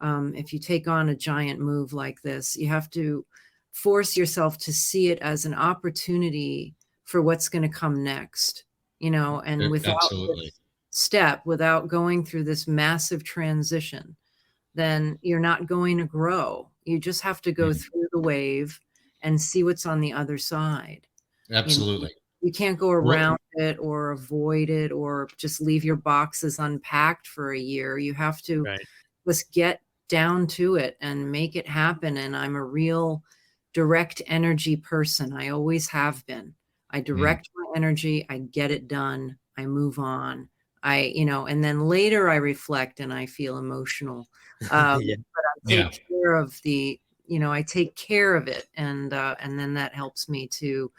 if you take on a giant move like this, you have to force yourself to see it as an opportunity for what's going to come next, and without Absolutely. this step, without going through this massive transition, then you're not going to grow. You just have to go Mhm. through the wave and see what's on the other side. You know, Absolutely. you can't go Well, around it or avoid it or just leave your boxes unpacked for a year. You have to Right. just get down to it and make it happen. And I'm a real direct energy person. I always have been. I mm, direct my energy, I get it done, I move on. and then later I reflect and I feel emotional. Yeah. But I take care of I take care of it, and then that helps me to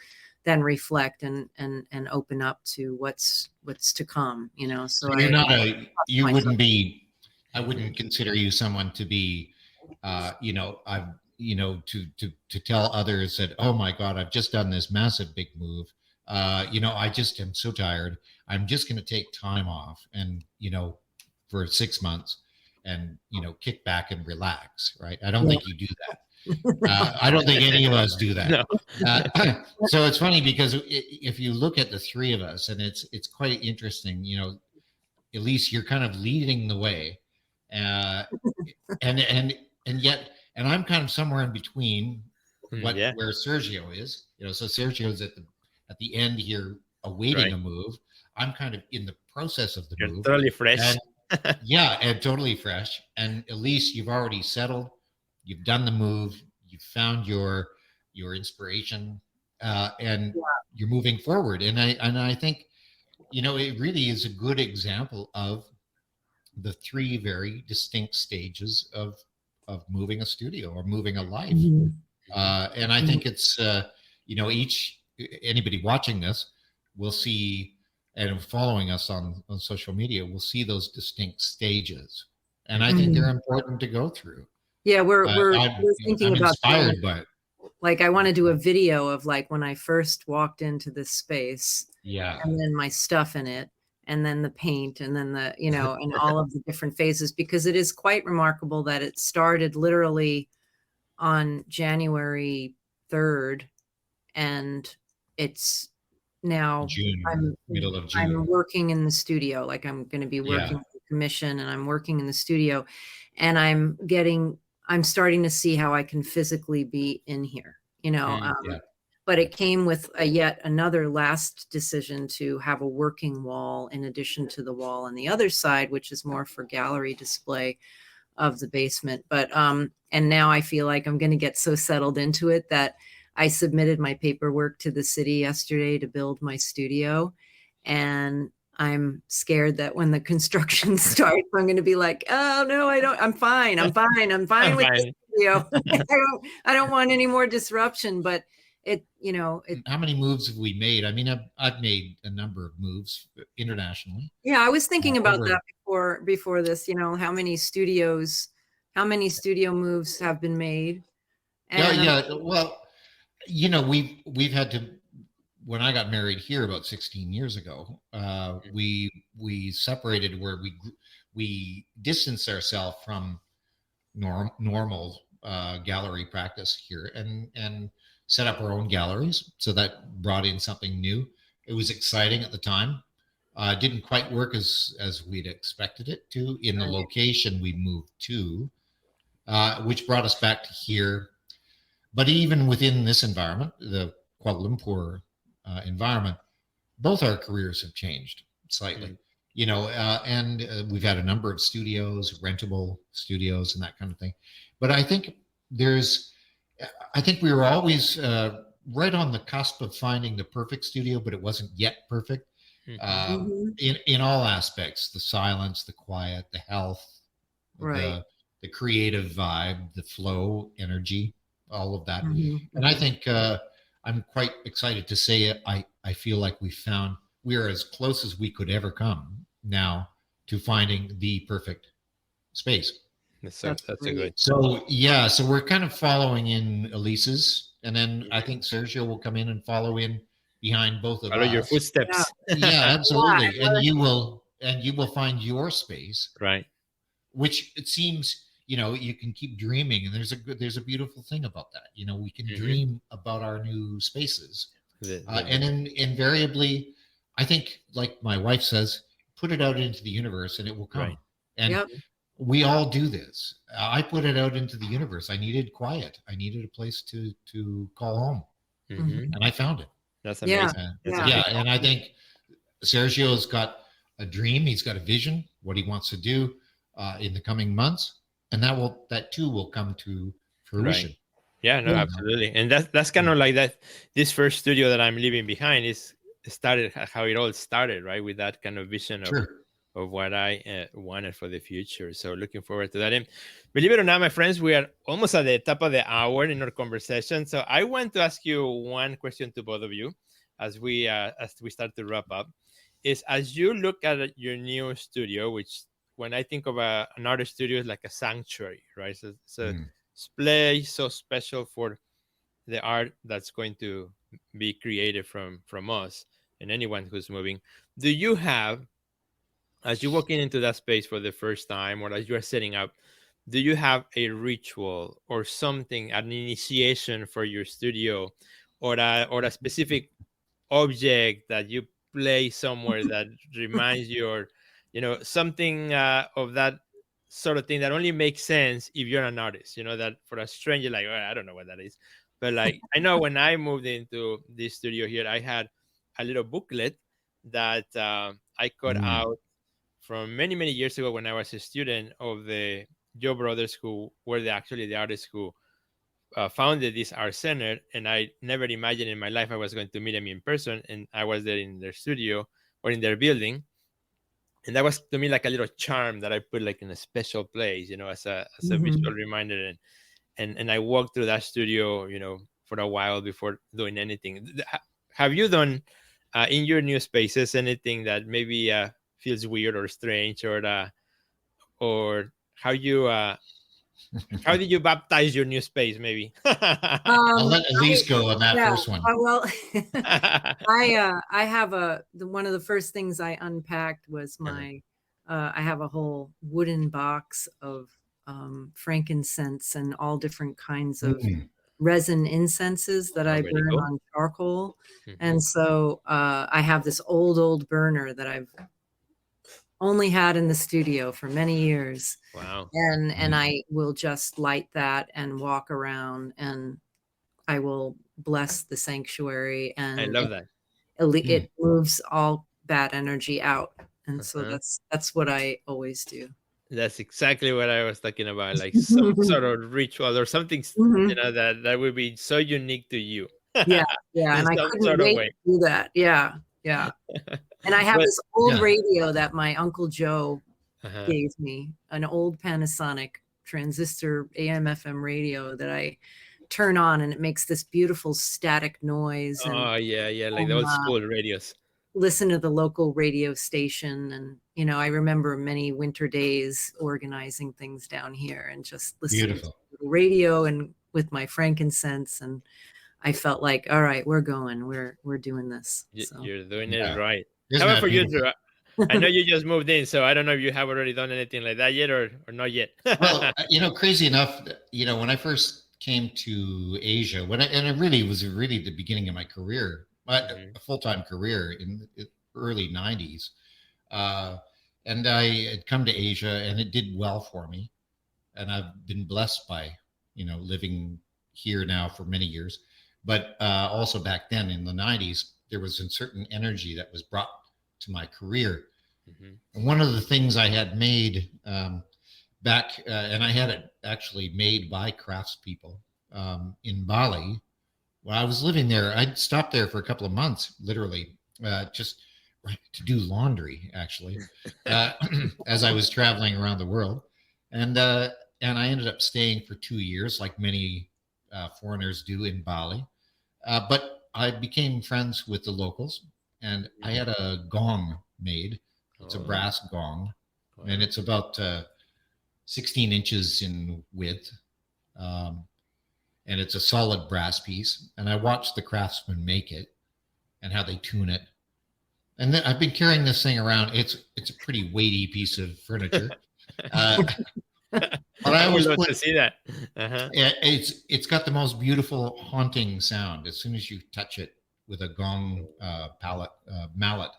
then reflect and open up to what's to come. So So you're not you myself. wouldn't be, I wouldn't consider you someone to be, I've, to tell others that, oh my God, I've just done this massive big move. I just am so tired. I'm just going to take time off and, for 6 months and, kick back and relax. Right. I don't think you do that. I don't think any of us do that. No. So it's funny because if you look at the three of us, and it's quite interesting, Elise, you're kind of leading the way, and yet, and I'm kind of somewhere in between where Sergio is. So Sergio's at the end here, awaiting a move. I'm kind of in the process of the You're move. totally fresh. And totally fresh. And Elise, you've already settled. You've done the move. You've found your inspiration, and you're moving forward. And I think, it really is a good example of the three very distinct stages of moving a studio or moving a life. And I think it's anybody watching this will see, and following us on social media will see those distinct stages. And I think they're important to go through. Yeah, we're thinking about inspired by it. Like, I want to do a video of like when I first walked into this space, and then my stuff in it, and then the paint, and then the and all of the different phases, because it is quite remarkable that it started literally on January 3rd, and it's now June, middle of June. I'm working in the studio, like I'm going to be working with the commission, and I'm working in the studio, and I'm starting to see how I can physically be in here, but it came with yet another last decision to have a working wall in addition to the wall on the other side, which is more for gallery display of the basement. But, and now I feel like I'm going to get so settled into it that I submitted my paperwork to the city yesterday to build my studio. And I'm scared that when the construction starts, I'm going to be like, oh no, I'm fine with the studio. I don't want any more disruption, but how many moves have we made? I mean, I've made a number of moves internationally. Yeah, I was thinking about that before this, how many studio moves have been made. And, well, we've had to, when I got married here about 16 years ago, we separated where we distanced ourselves from normal gallery practice here and set up our own galleries. So that brought in something new. It was exciting at the time. Didn't quite work as we'd expected it to in the location we moved to, which brought us back to here. But even within this environment, the Kuala Lumpur environment, both our careers have changed slightly, and we've had a number of studios, rentable studios and that kind of thing. But I think we were always right on the cusp of finding the perfect studio, but it wasn't yet perfect in all aspects: the silence, the quiet, the health, the creative vibe, the flow, energy, all of that. And I think I'm quite excited to say it. I feel like we are as close as we could ever come now to finding the perfect space. That's a good. So we're kind of following in Elise's, and then I think Sergio will come in and follow in behind both of us. Follow your footsteps. Yeah, absolutely. And you will find your space, right? Which it seems, you can keep dreaming, and there's a beautiful thing about that. We can dream about our new spaces, and then invariably, I think, like my wife says, put it out into the universe, and it will come. Right. And we all do this. I put it out into the universe. I needed quiet. I needed a place to call home, and I found it. That's amazing. And I think Sergio's got a dream. He's got a vision, what he wants to do in the coming months, and that too will come to fruition. Right. Yeah, no, absolutely. And that's kind of like that. This first studio that I'm leaving behind is started how it all started, right? With that kind of vision of what I wanted for the future. So looking forward to that. And believe it or not, my friends, we are almost at the top of the hour in our conversation. So I want to ask you one question to both of you as we start to wrap up. Is as you look at your new studio, which when I think of an artist studio is like a sanctuary, right? So it's a place so special for the art that's going to be created from us and anyone who's moving. Do you have, as you're walking into that space for the first time, or as you are setting up, do you have a ritual or something, an initiation for your studio, or a specific object that you play somewhere that reminds you, or something of that sort of thing that only makes sense if you're an artist, that for a stranger, like, well, I don't know what that is, but like I know when I moved into this studio here, I had a little booklet that I cut out from many years ago when I was a student of the Joe brothers, who were actually the artists who founded this art center. And I never imagined in my life I was going to meet them in person, and I was there in their studio or in their building, and that was to me like a little charm that I put like in a special place, as a visual reminder. And I walked through that studio, for a while before doing anything. Have you done in your new spaces anything that maybe feels weird or strange, or how did you baptize your new space? Maybe. I'll let Elise go on that first one. Well, I have one of the first things I unpacked was my. I have a whole wooden box of frankincense and all different kinds of resin incenses that I burn on charcoal, and so I have this old burner that I've only had in the studio for many years. Wow. And I will just light that and walk around, and I will bless the sanctuary, and I love that. It moves all bad energy out. And so that's what I always do. That's exactly what I was talking about, like some sort of ritual or something, that would be so unique to you. Yeah. And I couldn't wait to do that. Yeah. And I have this old radio that my Uncle Joe gave me, an old Panasonic transistor AM/FM radio that I turn on, and it makes this beautiful static noise. And, like the old school radios. Listen to the local radio station, and I remember many winter days organizing things down here and just listening to the radio and with my frankincense, and I felt like, all right, we're going, we're doing this. So. You're doing it right. How about for you, Drew? I know you just moved in, so I don't know if you have already done anything like that yet or not yet. Well, crazy enough, when I first came to Asia, and it really was the beginning of my career, a full-time career in the early 90s. And I had come to Asia, and it did well for me. And I've been blessed by, living here now for many years. But also back then in the 90s, there was a certain energy that was brought to my career. And one of the things I had made back, and I had it actually made by craftspeople in Bali. When I was living there, I'd stopped there for a couple of months, literally, just to do laundry, actually, as I was traveling around the world. And I ended up staying for 2 years, like many foreigners do in Bali. But I became friends with the locals, and I had a gong made. It's a brass gong, and it's about 16 inches in width. And it's a solid brass piece. And I watched the craftsmen make it and how they tune it. And then I've been carrying this thing around. It's a pretty weighty piece of furniture. But I always love to see that. It's got the most beautiful haunting sound. As soon as you touch it with a gong mallet,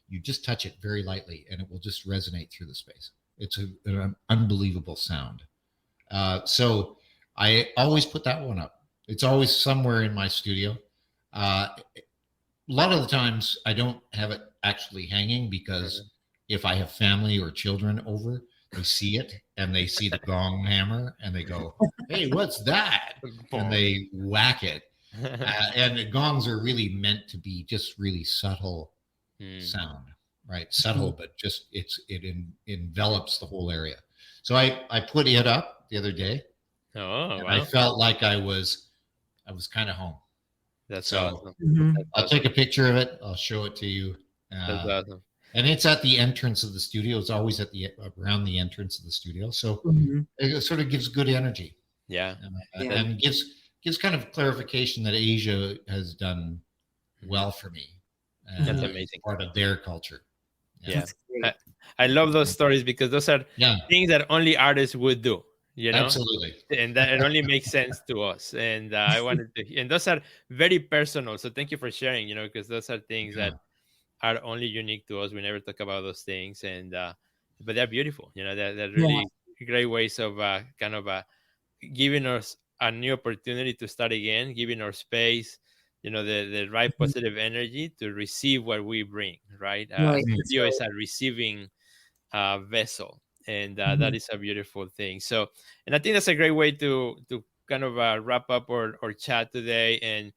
you just touch it very lightly, and it will just resonate through the space. It's an unbelievable sound. So I always put that one up. It's always somewhere in my studio. A lot of the times I don't have it actually hanging, because if I have family or children over, they see it and they see the gong hammer and they go, "Hey, what's that?" And they whack it. And the gongs are really meant to be just really subtle sound. right? Subtle, but just envelops the whole area. So I put it up the other day, Oh, and I wow. felt like I was kind of home. That's So awesome. Mhm. That's I'll awesome. take a picture of it. I'll show it to you. That's awesome. And it's at the entrance of the studio. It's always around the entrance of the studio. So Mhm. it sort of gives good energy, Yeah. Yeah. and gives kind of clarification that Asia has done well for me. That's Mhm. amazing. Part of their culture. Yeah. That's great. I love those stories because those are Yeah, things that only artists would do, absolutely. and that it only makes sense to us. And I wanted to, and those are very personal. So thank you for sharing, because those are things Yeah. that are only unique to us. We never talk about those things, and but they're beautiful. They're Yeah. really great ways of kind of giving us a new opportunity to start again, giving our space, the right Mhm. positive energy to receive what we bring. Right, Right. That's studio is right. a receiving vessel, and that Mhm. is a beautiful thing. So, and I think that's a great way to kind of wrap up our chat today, and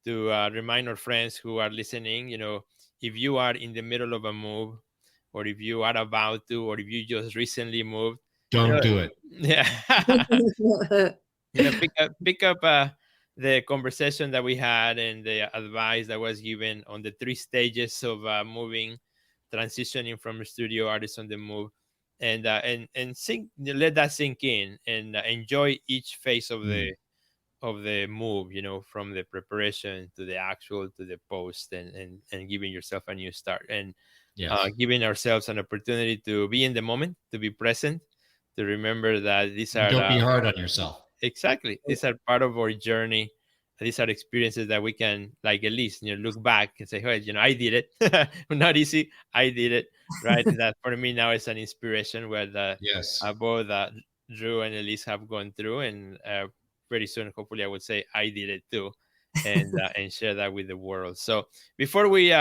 to remind our friends who are listening, if you are in the middle of a move, or if you are about to, or if you just recently moved, you Don't know do it. yeah. Pick up the conversation that we had, and the advice that was given on the 3 stages of moving, transitioning from a studio artist on the move, and let that sink in, and enjoy each phase of Mm, the move, from the preparation to the actual to the post, and giving yourself a new start, and yes. giving ourselves an opportunity to be in the moment, to be present, to remember that these And are don't be hard on yourself. exactly, these are part of our journey. These are experiences that we can, like Elise, look back and say, "Hey, I did it. Not easy. I did it." Right. And that for me now is an inspiration where Yes. both Drew and Elise have gone through, and pretty soon, hopefully, I would say I did it too, and share that with the world. So before we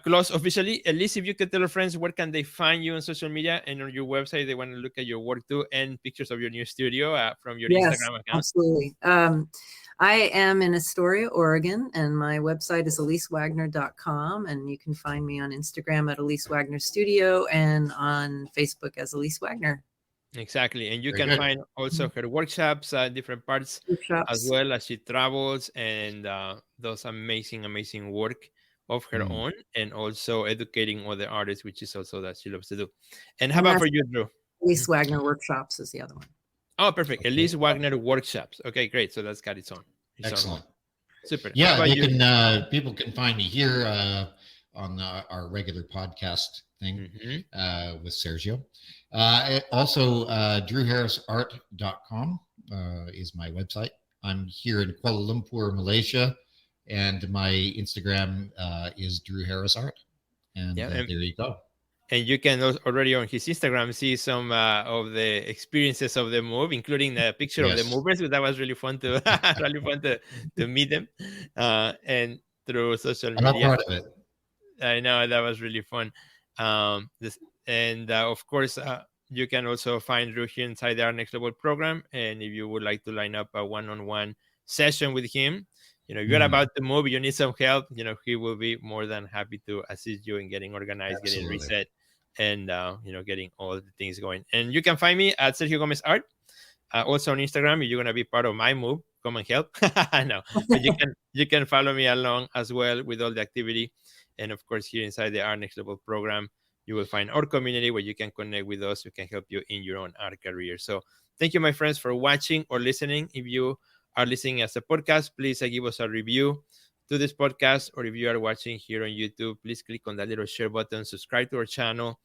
close officially, Elise, if you could tell our friends where can they find you on social media and on your website, they want to look at your work too, and pictures of your new studio from your Yes, Instagram account. absolutely. I am in Astoria, Oregon, and my website is elisewagner.com. And you can find me on Instagram at Elise Wagner Studio and on Facebook as Elise Wagner. Exactly. And you Very can good. find also her workshops, different parts, as Workshops. well as she travels and does amazing, amazing work of her Mm. own, and also educating other artists, which is also that she loves to do. And how And about that's for you, Drew? Elise Wagner Workshops is the other one. Oh, perfect. Okay. Elise Wagner workshops. Okay, great. So that's got its own. Excellent. Super. How Yeah, about they you? can. People can find me here on our regular podcast thing with Sergio. Also, drewharrisart.com is my website. I'm here in Kuala Lumpur, Malaysia, and my Instagram is Drew Harris Art. And Yeah, there you go. and you can already on his Instagram see some of the experiences of the move, including the picture of the Yes. movers. That was really fun to really fun to meet them, and through social I'm not media. part of it. I know that was really fun. And of course, you can also find Drew here inside our Next Level program. And if you would like to line up a one-on-one session with him, if you're about to move, you need some help, he will be more than happy to assist you in getting organized, getting Absolutely. reset, and getting all the things going. And you can find me at Sergio Gomez Art. Also on Instagram, if you're gonna be part of my move, come and help. I know, but you can follow me along as well with all the activity. And of course, here inside the Art Next Level program, you will find our community where you can connect with us. We can help you in your own art career. So thank you, my friends, for watching or listening. If you are listening as a podcast, please give us a review to this podcast. Or if you are watching here on YouTube, please click on that little share button, subscribe to our channel,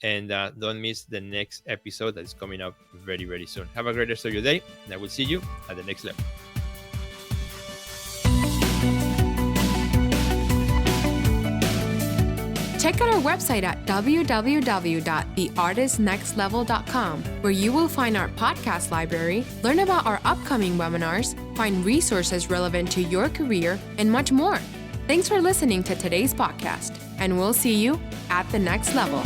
and don't miss the next episode that is coming up very, very soon. Have a great rest of your day, and I will see you at the next level. Check out our website at www.theartistnextlevel.com, where you will find our podcast library, learn about our upcoming webinars, find resources relevant to your career, and much more. Thanks for listening to today's podcast, and we'll see you at the next level.